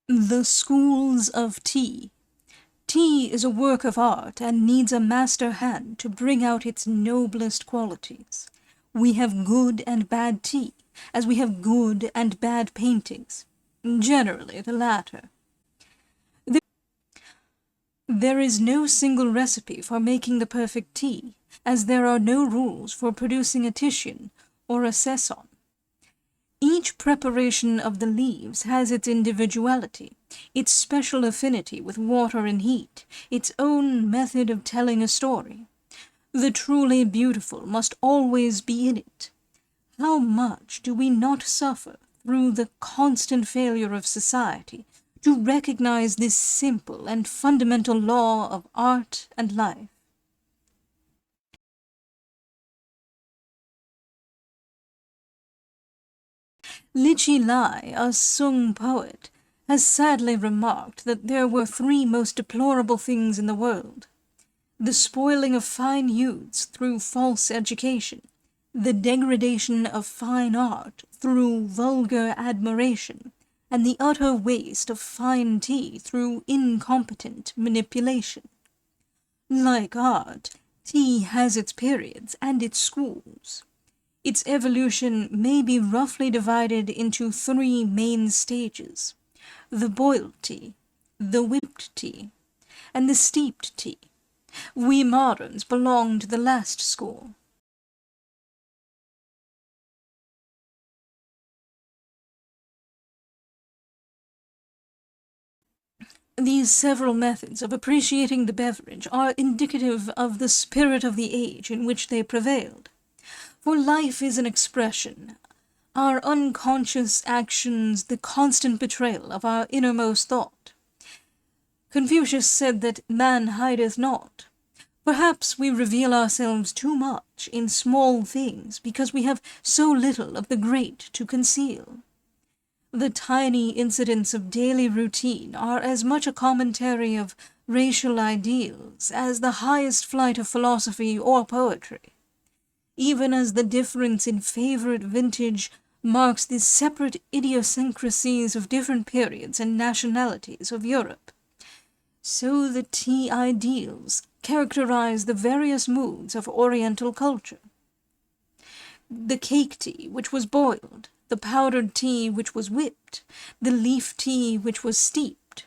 The Schools of Tea. Tea is a work of art and needs a master hand to bring out its noblest qualities. We have good and bad tea, as we have good and bad paintings. Generally the latter. There is no single recipe for making the perfect tea, as there are no rules for producing a Titian or a Cezanne. Each preparation of the leaves has its individuality, its special affinity with water and heat, its own method of telling a story. The truly beautiful must always be in it. How much do we not suffer through the constant failure of society to recognize this simple and fundamental law of art and life? Lichi Lai, a Sung poet, has sadly remarked that there were three most deplorable things in the world: the spoiling of fine youths through false education, the degradation of fine art through vulgar admiration, and the utter waste of fine tea through incompetent manipulation. Like art, tea has its periods and its schools. Its evolution may be roughly divided into three main stages: the boiled tea, the whipped tea, and the steeped tea. We moderns belong to the last school. These several methods of appreciating the beverage are indicative of the spirit of the age in which they prevailed. For life is an expression, our unconscious actions the constant betrayal of our innermost thought. Confucius said that man hideth not. Perhaps we reveal ourselves too much in small things because we have so little of the great to conceal. The tiny incidents of daily routine are as much a commentary of racial ideals as the highest flight of philosophy or poetry. Even as the difference in favorite vintage marks the separate idiosyncrasies of different periods and nationalities of Europe, so the tea ideals characterize the various moods of Oriental culture. The cake tea which was boiled, the powdered tea which was whipped, the leaf tea which was steeped,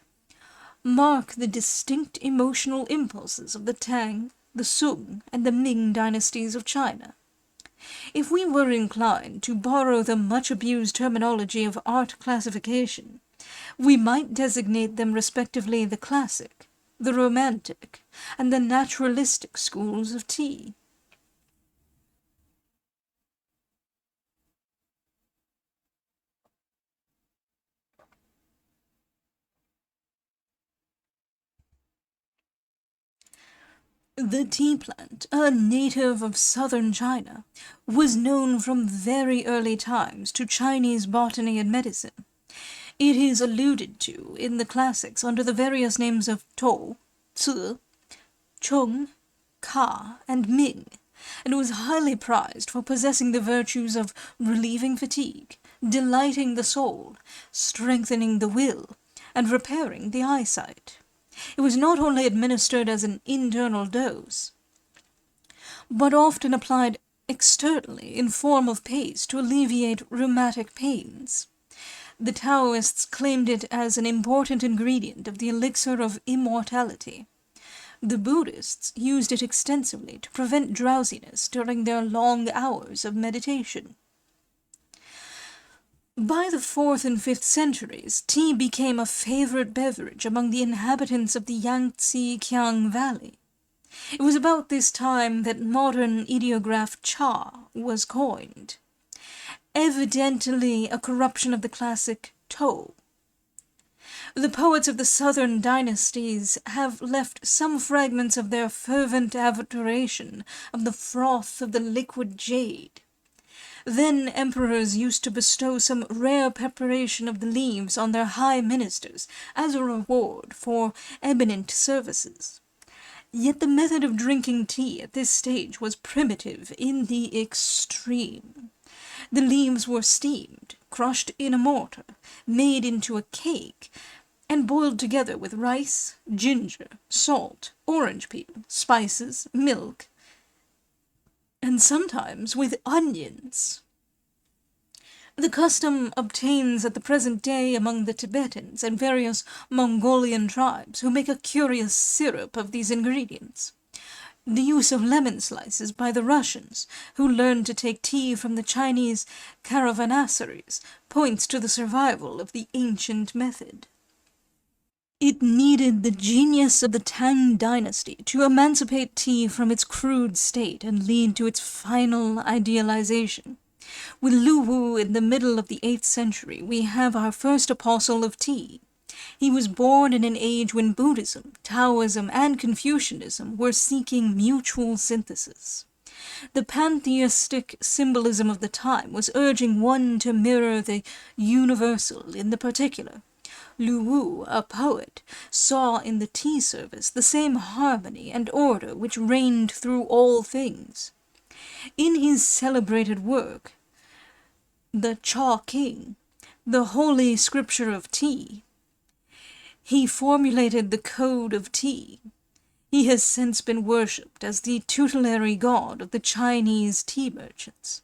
mark the distinct emotional impulses of the Tang, the Sung, and the Ming dynasties of China. If we were inclined to borrow the much-abused terminology of art classification, we might designate them respectively the classic, the romantic, and the naturalistic schools of tea. The tea plant, a native of southern China, was known from very early times to Chinese botany and medicine. It is alluded to in the classics under the various names of Tou, Ci, Chung, Ka, and Ming, and was highly prized for possessing the virtues of relieving fatigue, delighting the soul, strengthening the will, and repairing the eyesight. It was not only administered as an internal dose, but often applied externally in form of paste to alleviate rheumatic pains. The Taoists claimed it as an important ingredient of the elixir of immortality. The Buddhists used it extensively to prevent drowsiness during their long hours of meditation. By the 4th and 5th centuries, tea became a favorite beverage among the inhabitants of the Yangtze-Kiang Valley. It was about this time that modern ideograph cha was coined, evidently a corruption of the classic tou. The poets of the southern dynasties have left some fragments of their fervent adoration of the froth of the liquid jade. Then emperors used to bestow some rare preparation of the leaves on their high ministers as a reward for eminent services. Yet the method of drinking tea at this stage was primitive in the extreme. The leaves were steamed, crushed in a mortar, made into a cake, and boiled together with rice, ginger, salt, orange peel, spices, milk, and sometimes with onions. The custom obtains at the present day among the Tibetans and various Mongolian tribes, who make a curious syrup of these ingredients. The use of lemon slices by the Russians, who learned to take tea from the Chinese caravansaries, points to the survival of the ancient method. It needed the genius of the Tang dynasty to emancipate tea from its crude state and lead to its final idealization. With Lu Wu in the middle of the 8th century, we have our first apostle of tea. He was born in an age when Buddhism, Taoism, and Confucianism were seeking mutual synthesis. The pantheistic symbolism of the time was urging one to mirror the universal in the particular. Lu Wu, a poet, saw in the tea service the same harmony and order which reigned through all things. In his celebrated work, the Cha King, the holy scripture of tea, he formulated the code of tea. He has since been worshipped as the tutelary god of the Chinese tea merchants.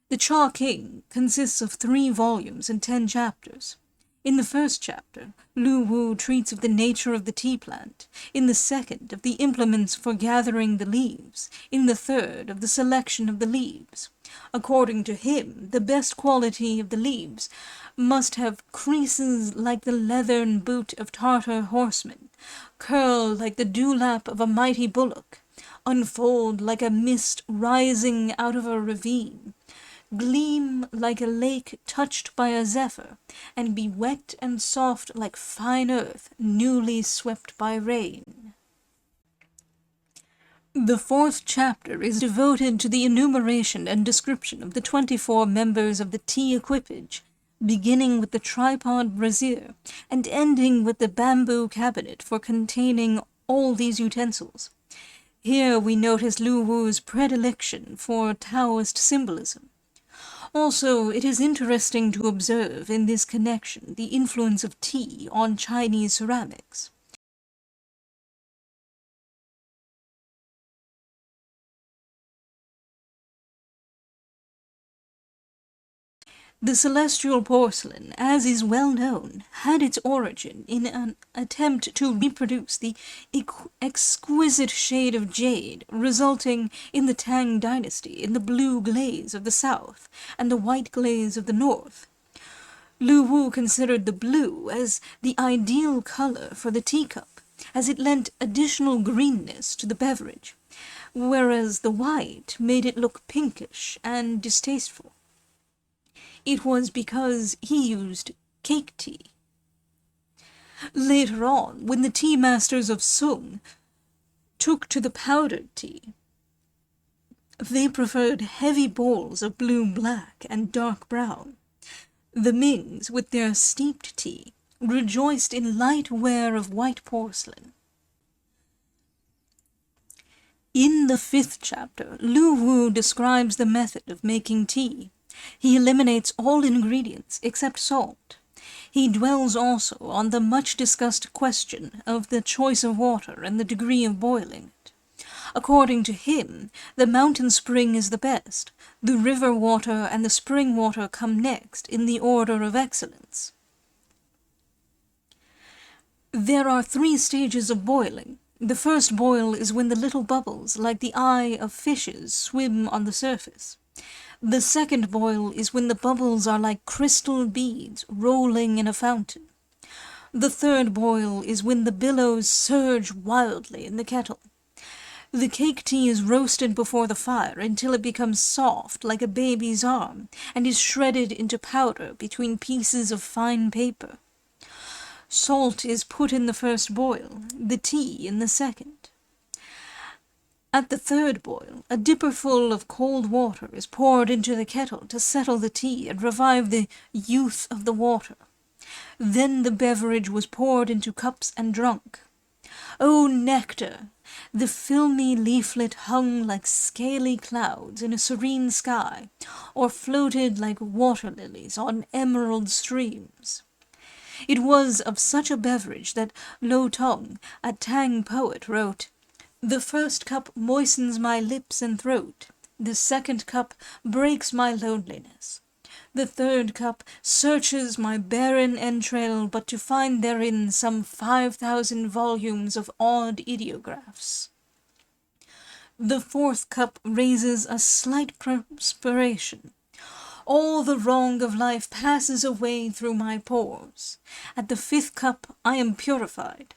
The Cha King consists of 3 volumes and 10 chapters. In the first chapter, Lu Wu treats of the nature of the tea plant, in the second of the implements for gathering the leaves, in the third of the selection of the leaves. According to him, the best quality of the leaves must have creases like the leathern boot of Tartar horsemen, curl like the dewlap of a mighty bullock, unfold like a mist rising out of a ravine, gleam like a lake touched by a zephyr, and be wet and soft like fine earth newly swept by rain. The 4th chapter is devoted to the enumeration and description of the 24 members of the tea equipage, beginning with the tripod brazier and ending with the bamboo cabinet for containing all these utensils. Here we notice Lu Wu's predilection for Taoist symbolism. Also, it is interesting to observe in this connection the influence of tea on Chinese ceramics. The celestial porcelain, as is well known, had its origin in an attempt to reproduce the exquisite shade of jade resulting in the Tang dynasty in the blue glaze of the south and the white glaze of the north. Lu Wu considered the blue as the ideal color for the teacup, as it lent additional greenness to the beverage, whereas the white made it look pinkish and distasteful. It was because he used cake tea. Later on, when the tea masters of Sung took to the powdered tea, they preferred heavy bowls of blue-black and dark brown. The Mings, with their steeped tea, rejoiced in light ware of white porcelain. In the 5th chapter, Lu Wu describes the method of making tea. He eliminates all ingredients except salt. He dwells also on the much-discussed question of the choice of water and the degree of boiling it. According to him, the mountain spring is the best. The river water and the spring water come next in the order of excellence. There are 3 stages of boiling. The first boil is when the little bubbles, like the eye of fishes, swim on the surface. The second boil is when the bubbles are like crystal beads rolling in a fountain. The third boil is when the billows surge wildly in the kettle. The cake tea is roasted before the fire until it becomes soft like a baby's arm and is shredded into powder between pieces of fine paper. Salt is put in the first boil, the tea in the second. At the third boil, a dipperful of cold water is poured into the kettle to settle the tea and revive the youth of the water. Then the beverage was poured into cups and drunk. O nectar! The filmy leaflet hung like scaly clouds in a serene sky, or floated like water lilies on emerald streams. It was of such a beverage that Lo Tong, a Tang poet, wrote, "The first cup moistens my lips and throat. The second cup breaks my loneliness. The third cup searches my barren entrail but to find therein some 5,000 volumes of odd ideographs. The fourth cup raises a slight perspiration. All the wrong of life passes away through my pores. At the fifth cup I am purified.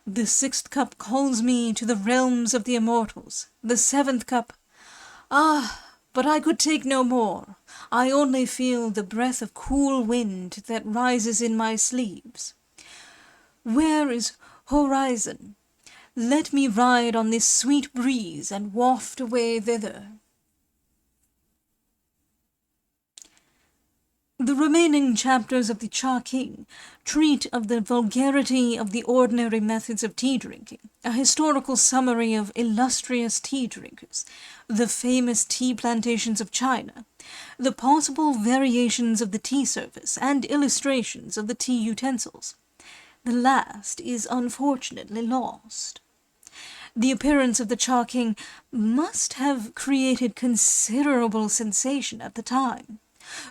The sixth cup calls me to the realms of the immortals. The seventh cup... but I could take no more. I only feel the breath of cool wind that rises in my sleeves. Where is horizon? Let me ride on this sweet breeze and waft away thither." The remaining chapters of the Cha King treat of the vulgarity of the ordinary methods of tea drinking, a historical summary of illustrious tea drinkers, the famous tea plantations of China, the possible variations of the tea service, and illustrations of the tea utensils. The last is unfortunately lost. The appearance of the Cha King must have created considerable sensation at the time.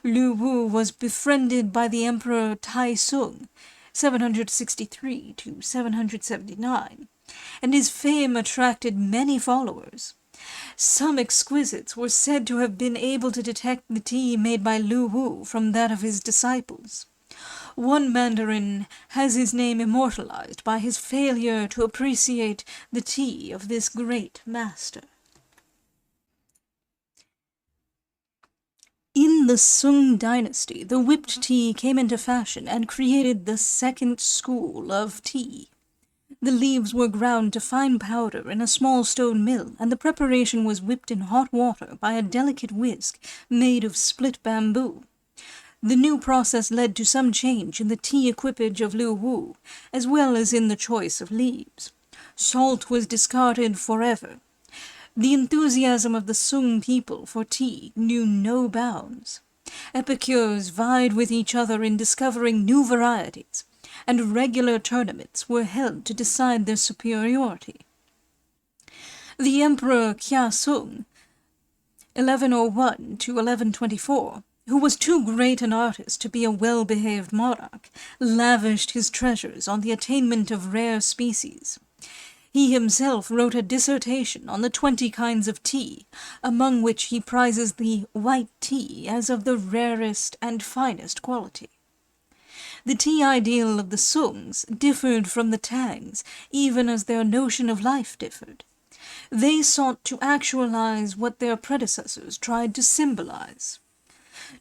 Lu Wu was befriended by the Emperor Tai Sung, 763 to 779, and his fame attracted many followers. Some exquisites were said to have been able to detect the tea made by Lu Wu from that of his disciples. One Mandarin has his name immortalized by his failure to appreciate the tea of this great master. In the Sung dynasty, the whipped tea came into fashion and created the second school of tea. The leaves were ground to fine powder in a small stone mill, and the preparation was whipped in hot water by a delicate whisk made of split bamboo. The new process led to some change in the tea equipage of Lu Wu, as well as in the choice of leaves. Salt was discarded forever. The enthusiasm of the Sung people for tea knew no bounds. Epicures vied with each other in discovering new varieties, and regular tournaments were held to decide their superiority. The Emperor Kya Sung, 1101 to 1124, who was too great an artist to be a well-behaved monarch, lavished his treasures on the attainment of rare species. He himself wrote a dissertation on the 20 kinds of tea, among which he prizes the white tea as of the rarest and finest quality. The tea ideal of the Sungs differed from the Tangs, even as their notion of life differed. They sought to actualize what their predecessors tried to symbolize.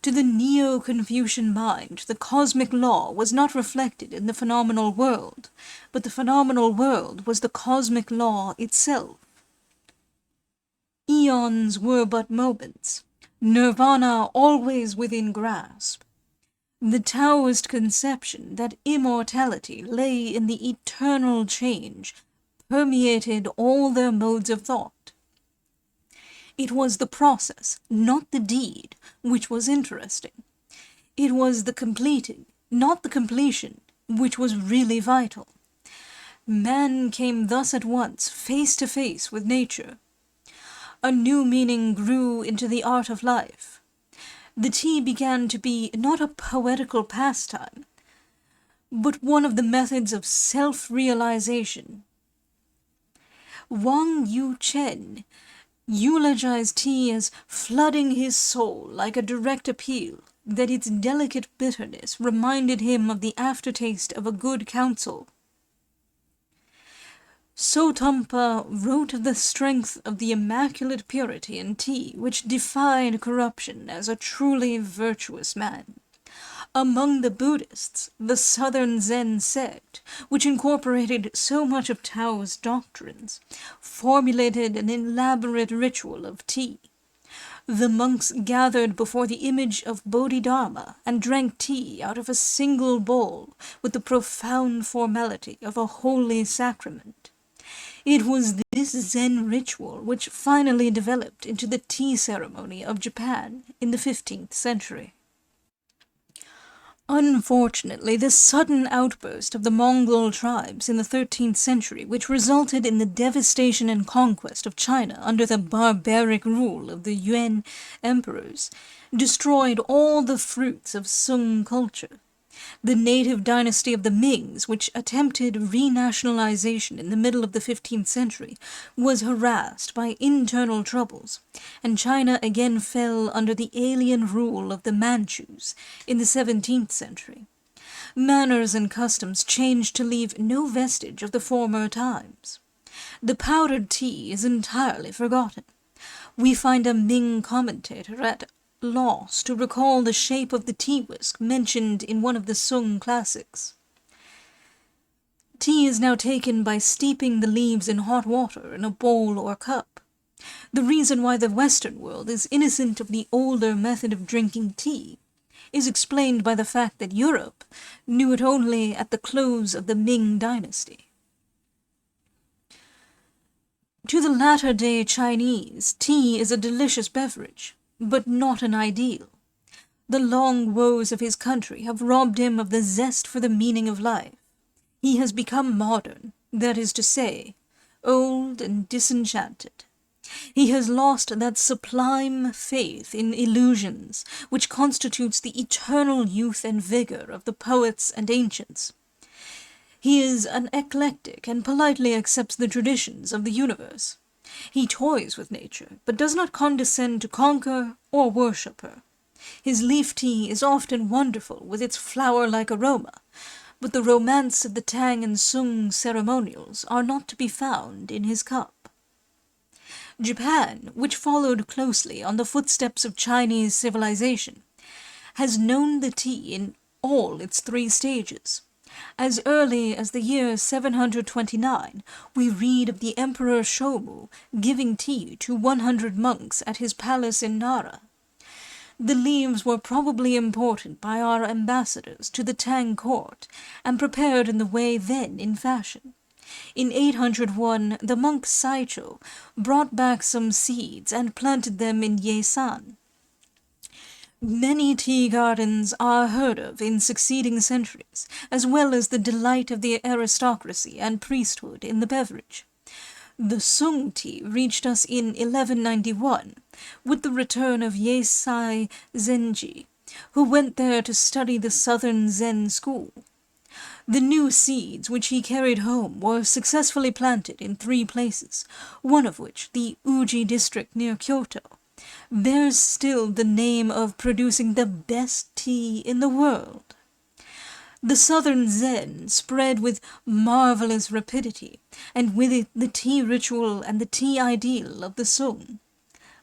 To the Neo-Confucian mind, the cosmic law was not reflected in the phenomenal world, but the phenomenal world was the cosmic law itself. Eons were but moments, nirvana always within grasp. The Taoist conception that immortality lay in the eternal change permeated all their modes of thought. It was the process, not the deed, which was interesting. It was the completing, not the completion, which was really vital. Man came thus at once face to face with nature. A new meaning grew into the art of life. The tea began to be not a poetical pastime, but one of the methods of self-realization. Wang Yu Chen eulogized tea as flooding his soul like a direct appeal, that its delicate bitterness reminded him of the aftertaste of a good counsel. Sotampa wrote of the strength of the immaculate purity in tea which defied corruption as a truly virtuous man. Among the Buddhists, the Southern Zen sect, which incorporated so much of Tao's doctrines, formulated an elaborate ritual of tea. The monks gathered before the image of Bodhidharma and drank tea out of a single bowl with the profound formality of a holy sacrament. It was this Zen ritual which finally developed into the tea ceremony of Japan in the 15th century. Unfortunately, this sudden outburst of the Mongol tribes in the 13th century, which resulted in the devastation and conquest of China under the barbaric rule of the Yuan emperors, destroyed all the fruits of Sung culture. The native dynasty of the Mings, which attempted renationalization in the middle of the 15th century, was harassed by internal troubles, and China again fell under the alien rule of the Manchus in the 17th century. Manners and customs changed to leave no vestige of the former times. The powdered tea is entirely forgotten. We find a Ming commentator at loss to recall the shape of the tea whisk mentioned in one of the Sung classics. Tea is now taken by steeping the leaves in hot water in a bowl or cup. The reason why the Western world is innocent of the older method of drinking tea is explained by the fact that Europe knew it only at the close of the Ming dynasty. To the latter-day Chinese, tea is a delicious beverage, but not an ideal. The long woes of his country have robbed him of the zest for the meaning of life. He has become modern, that is to say, old and disenchanted. He has lost that sublime faith in illusions which constitutes the eternal youth and vigor of the poets and ancients. He is an eclectic and politely accepts the traditions of the universe. He toys with nature, but does not condescend to conquer or worship her. His leaf tea is often wonderful with its flower-like aroma, but the romance of the Tang and Sung ceremonials are not to be found in his cup. Japan, which followed closely on the footsteps of Chinese civilization, has known the tea in all its 3 stages. As early as the year 729, we read of the Emperor Shomu giving tea to 100 monks at his palace in Nara. The leaves were probably imported by our ambassadors to the Tang court and prepared in the way then in fashion. In 801, the monk Saicho brought back some seeds and planted them in Yesan. Many tea gardens are heard of in succeeding centuries, as well as the delight of the aristocracy and priesthood in the beverage. The Sung tea reached us in 1191, with the return of Yeisai Zenji, who went there to study the southern Zen school. The new seeds which he carried home were successfully planted in 3 places, one of which, the Uji district near Kyoto, bears still the name of producing the best tea in the world. The southern Zen spread with marvelous rapidity, and with it the tea ritual and the tea ideal of the Sung.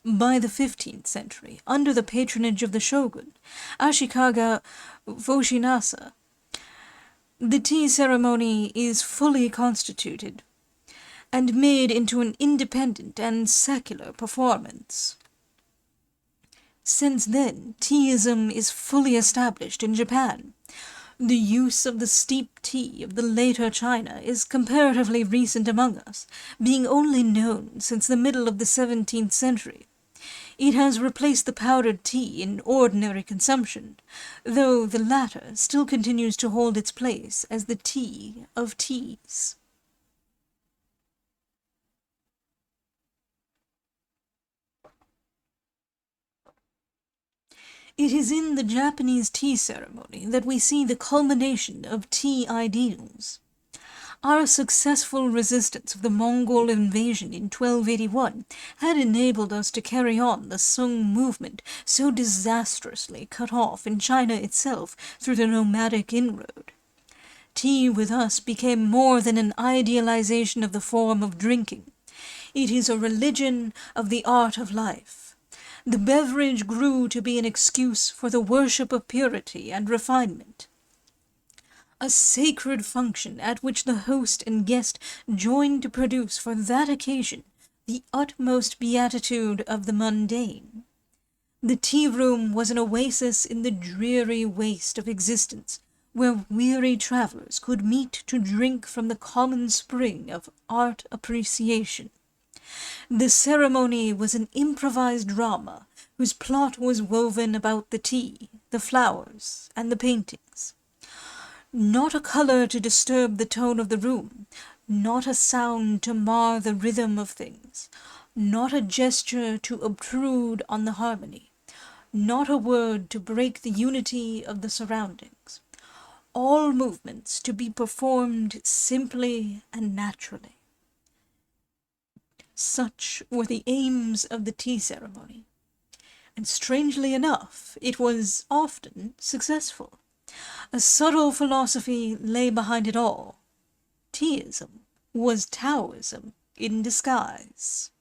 By the 15th century, under the patronage of the shogun, Ashikaga Fushinasa, the tea ceremony is fully constituted and made into an independent and secular performance. Since then, teaism is fully established in Japan. The use of the steep tea of the later China is comparatively recent among us, being only known since the middle of the 17th century. It has replaced the powdered tea in ordinary consumption, though the latter still continues to hold its place as the tea of teas. It is in the Japanese tea ceremony that we see the culmination of tea ideals. Our successful resistance of the Mongol invasion in 1281 had enabled us to carry on the Sung movement so disastrously cut off in China itself through the nomadic inroad. Tea with us became more than an idealization of the form of drinking. It is a religion of the art of life. The beverage grew to be an excuse for the worship of purity and refinement. A sacred function at which the host and guest joined to produce for that occasion the utmost beatitude of the mundane. The tea-room was an oasis in the dreary waste of existence, where weary travellers could meet to drink from the common spring of art appreciation. The ceremony was an improvised drama, whose plot was woven about the tea, the flowers, and the paintings. Not a colour to disturb the tone of the room, not a sound to mar the rhythm of things, not a gesture to obtrude on the harmony, not a word to break the unity of the surroundings. All movements to be performed simply and naturally. Such were the aims of the tea ceremony, and strangely enough, it was often successful. A subtle philosophy lay behind it all. Teaism was Taoism in disguise.